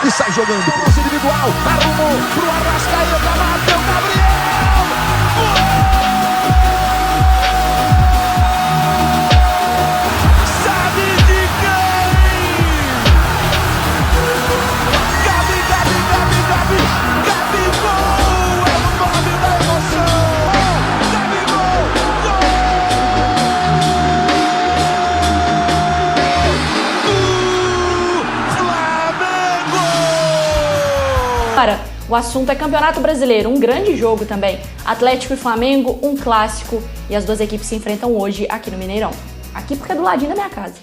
e sai jogando. Lance individual, arrumou pro Arrascaeta, bateu Gabriel! Sabe de quem? Gabigol! É o nome da emoção! Gabigol! Cara, o assunto é Campeonato Brasileiro, um grande jogo também. Atlético e Flamengo, um clássico. E as duas equipes se enfrentam hoje aqui no Mineirão. Aqui porque é do ladinho da minha casa.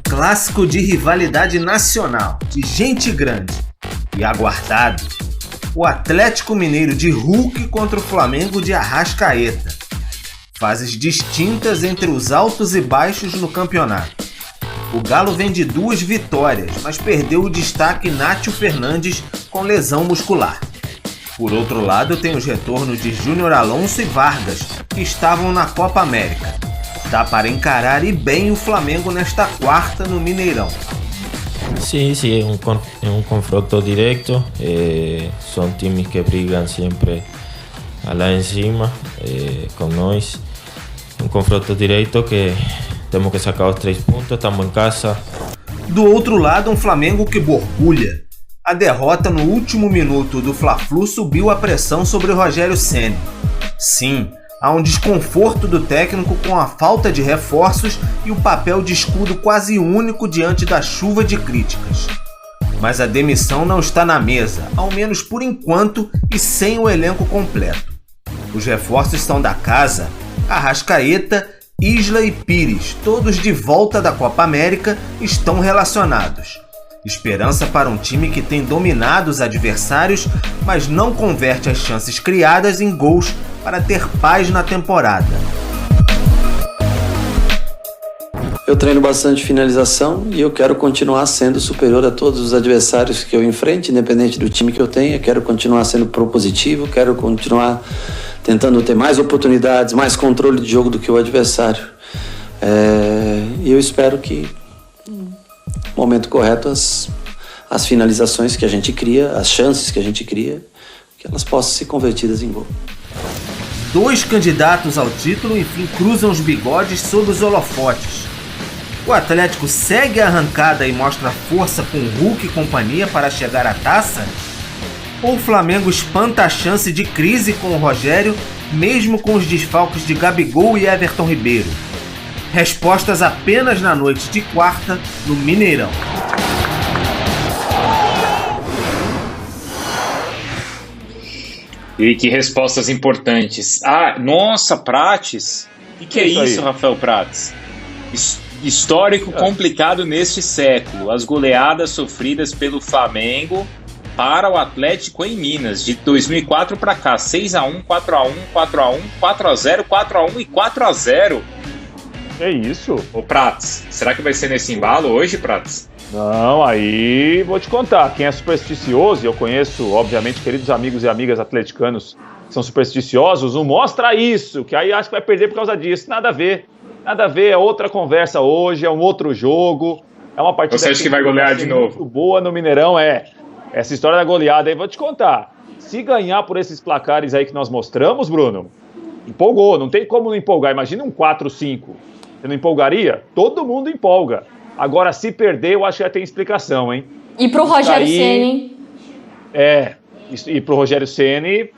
Clássico de rivalidade nacional, de gente grande e aguardado. O Atlético Mineiro de Hulk contra o Flamengo de Arrascaeta. Fases distintas entre os altos e baixos no campeonato. O Galo vem de 2 vitórias, mas perdeu o destaque Nátio Fernandes com lesão muscular. Por outro lado, tem os retornos de Júnior Alonso e Vargas, que estavam na Copa América. Dá para encarar e bem o Flamengo nesta quarta no Mineirão. Sí, é um confronto directo. São times que brigam sempre lá em cima com nós. Um confronto direto que temos que sacar os 3 pontos, estamos em casa. Do outro lado, um Flamengo que borbulha. A derrota no último minuto do Fla-Flu subiu a pressão sobre o Rogério Ceni. Sim, há um desconforto do técnico com a falta de reforços e o papel de escudo quase único diante da chuva de críticas. Mas a demissão não está na mesa, ao menos por enquanto e sem o elenco completo. Os reforços são da casa, Arrascaeta, Isla e Pires, todos de volta da Copa América, estão relacionados. Esperança para um time que tem dominado os adversários, mas não converte as chances criadas em gols para ter paz na temporada. Eu treino bastante finalização e eu quero continuar sendo superior a todos os adversários que eu enfrente, independente do time que eu tenha. Quero continuar sendo propositivo, quero continuar tentando ter mais oportunidades, mais controle de jogo do que o adversário. E eu espero que, no momento correto, as finalizações que a gente cria, as chances que a gente cria, que elas possam ser convertidas em gol. 2 candidatos ao título, enfim, cruzam os bigodes sob os holofotes. O Atlético segue a arrancada e mostra força com Hulk e companhia para chegar à taça? Ou o Flamengo espanta a chance de crise com o Rogério, mesmo com os desfalques de Gabigol e Everton Ribeiro? Respostas apenas na noite de quarta, no Mineirão. E que respostas importantes. Nossa, Prates. O que é isso, Rafael Prates? Histórico complicado neste século. As goleadas sofridas pelo Flamengo para o Atlético em Minas, de 2004 para cá, 6-1, 4-1, 4-1, 4-0, 4-1 e 4-0. É isso? Ô Prates, será que vai ser nesse embalo hoje, Prates? Não, aí vou te contar. Quem é supersticioso, e eu conheço, obviamente, queridos amigos e amigas atleticanos que são supersticiosos, não mostra isso, que aí acho que vai perder por causa disso. Nada a ver, é outra conversa hoje, é um outro jogo, é uma partida... Você acha que vai golear de novo? Muito boa no Mineirão, Essa história da goleada aí, vou te contar. Se ganhar por esses placares aí que nós mostramos, Bruno, empolgou, não tem como não empolgar. Imagina um 4-5, você não empolgaria? Todo mundo empolga. Agora, se perder, eu acho que já tem explicação, hein? E pro Rogério Ceni, hein? E pro Rogério Ceni,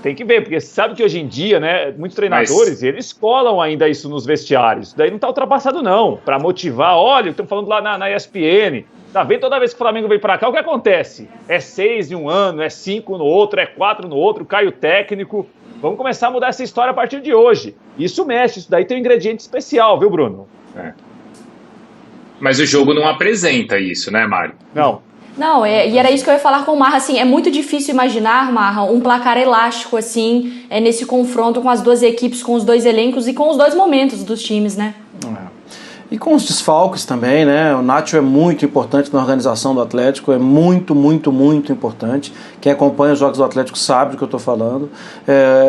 tem que ver, porque sabe que hoje em dia, né, muitos treinadores, eles colam ainda isso nos vestiários. Isso daí não tá ultrapassado, não. Pra motivar, olha, estamos falando lá na ESPN, tá vendo? Toda vez que o Flamengo vem pra cá, o que acontece? É 6 em um ano, é 5 no outro, é 4 no outro, cai o técnico. Vamos começar a mudar essa história a partir de hoje. Isso mexe, isso daí tem um ingrediente especial, viu, Bruno? Mas o jogo não apresenta isso, né, Mário? Não, e era isso que eu ia falar com o Marra, assim, é muito difícil imaginar, Marra, um placar elástico, assim, nesse confronto com as duas equipes, com os dois elencos e com os dois momentos dos times, né? E com os desfalques também, né? O Nátio é muito importante na organização do Atlético, é muito, muito, muito importante. Quem acompanha os jogos do Atlético sabe do que eu estou falando.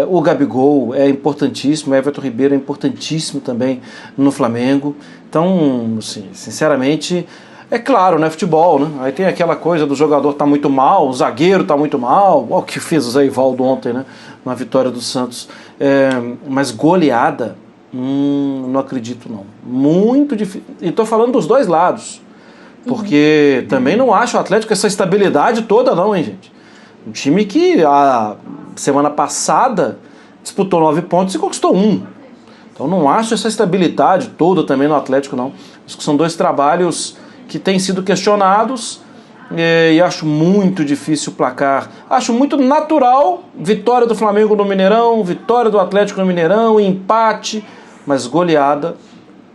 O Gabigol é importantíssimo, o Everton Ribeiro é importantíssimo também no Flamengo. Então, assim, sinceramente, É claro, né? Futebol, né? Aí tem aquela coisa do jogador tá muito mal, o zagueiro tá muito mal. Olha o que fez o Zé Ivaldo ontem, né? Na vitória do Santos. Mas goleada, não acredito não. Muito difícil. E tô falando dos dois lados. Porque também não acho o Atlético essa estabilidade toda não, hein, gente? Um time que a semana passada disputou 9 pontos e conquistou 1. Então não acho essa estabilidade toda também no Atlético, não. Acho que são dois trabalhos que têm sido questionados e acho muito difícil o placar. Acho muito natural vitória do Flamengo no Mineirão, vitória do Atlético no Mineirão, empate, mas goleada,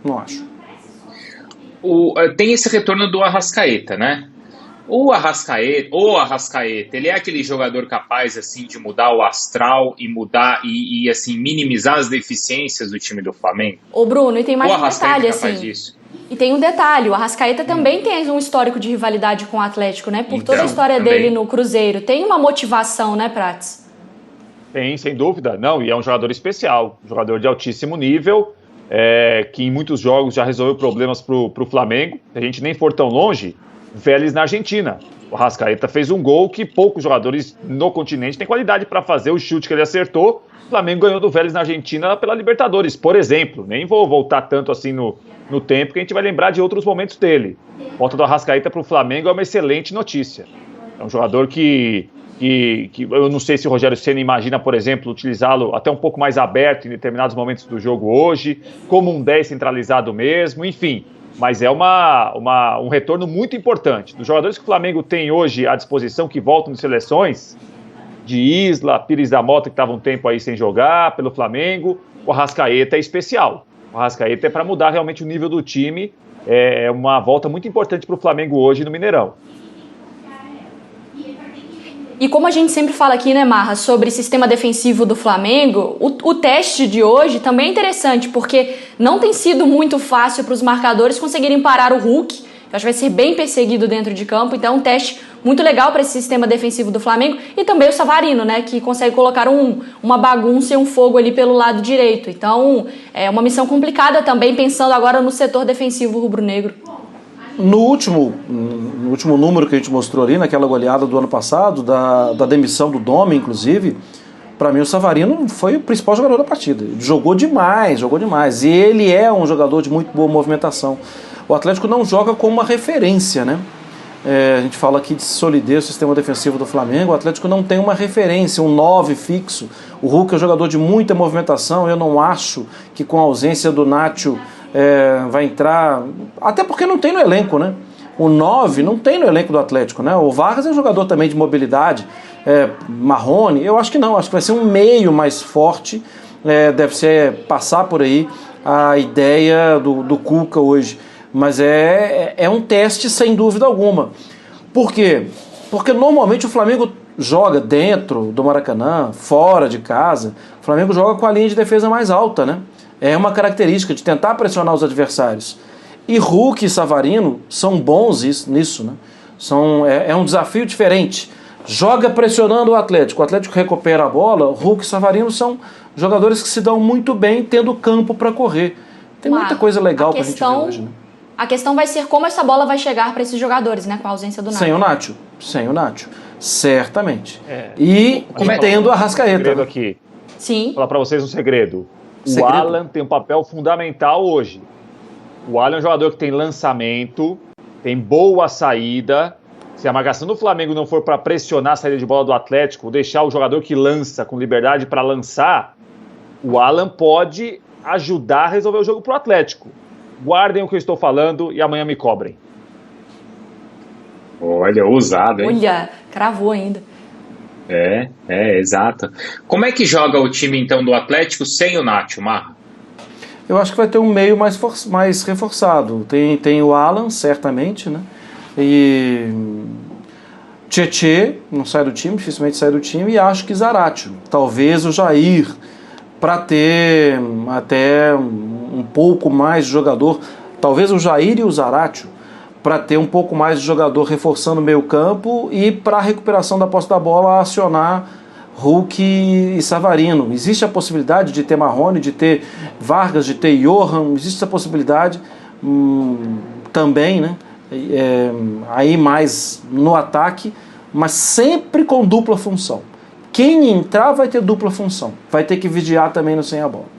não acho. Tem esse retorno do Arrascaeta, né? O Arrascaeta, ele é aquele jogador capaz assim de mudar o astral e mudar e assim minimizar as deficiências do time do Flamengo? Ô Bruno, e tem mais um detalhe assim. Disso. E tem um detalhe, o Arrascaeta também tem um histórico de rivalidade com o Atlético, né? Por toda a história dele no Cruzeiro. Tem uma motivação, né, Prats? Tem, sem dúvida. Não, e é um jogador especial, um jogador de altíssimo nível, que em muitos jogos já resolveu problemas pro Flamengo. Se a gente nem for tão longe, Vélez na Argentina. O Arrascaeta fez um gol que poucos jogadores no continente têm qualidade para fazer, o chute que ele acertou. O Flamengo ganhou do Vélez na Argentina pela Libertadores, por exemplo. Nem vou voltar tanto assim no tempo, que a gente vai lembrar de outros momentos dele. A volta do Arrascaeta para o Flamengo é uma excelente notícia. É um jogador que eu não sei se o Rogério Ceni imagina, por exemplo, utilizá-lo até um pouco mais aberto em determinados momentos do jogo hoje, como um 10 centralizado mesmo, enfim. Mas é um retorno muito importante. Dos jogadores que o Flamengo tem hoje à disposição, que voltam de seleções, de Isla, Pires da Mota, que estava um tempo aí sem jogar pelo Flamengo, o Arrascaeta é especial. O Arrascaeta é para mudar realmente o nível do time. É uma volta muito importante para o Flamengo hoje no Mineirão. E como a gente sempre fala aqui, né, Marra, sobre sistema defensivo do Flamengo, o teste de hoje também é interessante, porque não tem sido muito fácil para os marcadores conseguirem parar o Hulk, que eu acho que vai ser bem perseguido dentro de campo, então é um teste muito legal para esse sistema defensivo do Flamengo, e também o Savarino, né, que consegue colocar uma bagunça e um fogo ali pelo lado direito. Então é uma missão complicada também, pensando agora no setor defensivo rubro-negro. No último número que a gente mostrou ali, naquela goleada do ano passado, da demissão do Domi, inclusive, para mim o Savarino foi o principal jogador da partida. Ele jogou demais. E ele é um jogador de muito boa movimentação. O Atlético não joga como uma referência, né? A gente fala aqui de solidez do sistema defensivo do Flamengo. O Atlético não tem uma referência, um 9 fixo. O Hulk é um jogador de muita movimentação. Eu não acho que com a ausência do Nacho vai entrar, até porque não tem no elenco, né? O 9 não tem no elenco do Atlético, né? O Vargas é um jogador também de mobilidade, Marrone, eu acho que não, acho que vai ser um meio mais forte, deve ser passar por aí a ideia do Cuca hoje, mas é um teste sem dúvida alguma. Por quê? Porque normalmente o Flamengo joga dentro do Maracanã, fora de casa, o Flamengo joga com a linha de defesa mais alta, né? É uma característica de tentar pressionar os adversários. E Hulk e Savarino são bons nisso, né? É um desafio diferente. Joga pressionando o Atlético recupera a bola. Hulk e Savarino são jogadores que se dão muito bem tendo campo para correr. Tem muita coisa legal para a gente ver hoje, né? A questão vai ser como essa bola vai chegar para esses jogadores, né? Com a ausência do Nacho. Sem o Nacho. Certamente. E tendo a Arrascaeta. Aqui. Sim. Vou falar para vocês um segredo. O Alan tem um papel fundamental hoje. O Alan é um jogador que tem lançamento, tem boa saída. Se a marcação do Flamengo não for para pressionar a saída de bola do Atlético, deixar o jogador que lança com liberdade para lançar, o Alan pode ajudar a resolver o jogo para o Atlético. Guardem o que eu estou falando e amanhã me cobrem. Olha, ousado, hein? Olha, cravou ainda. Exato. Como é que joga o time, então, do Atlético sem o Nacho, Marra? Eu acho que vai ter um meio mais reforçado. Tem o Alan, certamente, né? E Tietê não sai do time, dificilmente sai do time, e acho que Zaratio. Talvez o Jair, para ter até um pouco mais de jogador, talvez o Jair e o Zaratio, para ter um pouco mais de jogador reforçando o meio campo e para a recuperação da posse da bola acionar Hulk e Savarino. Existe a possibilidade de ter Marrone, de ter Vargas, de ter Johan, existe essa possibilidade também, né? aí mais no ataque, mas sempre com dupla função. Quem entrar vai ter dupla função, vai ter que vigiar também no sem a bola.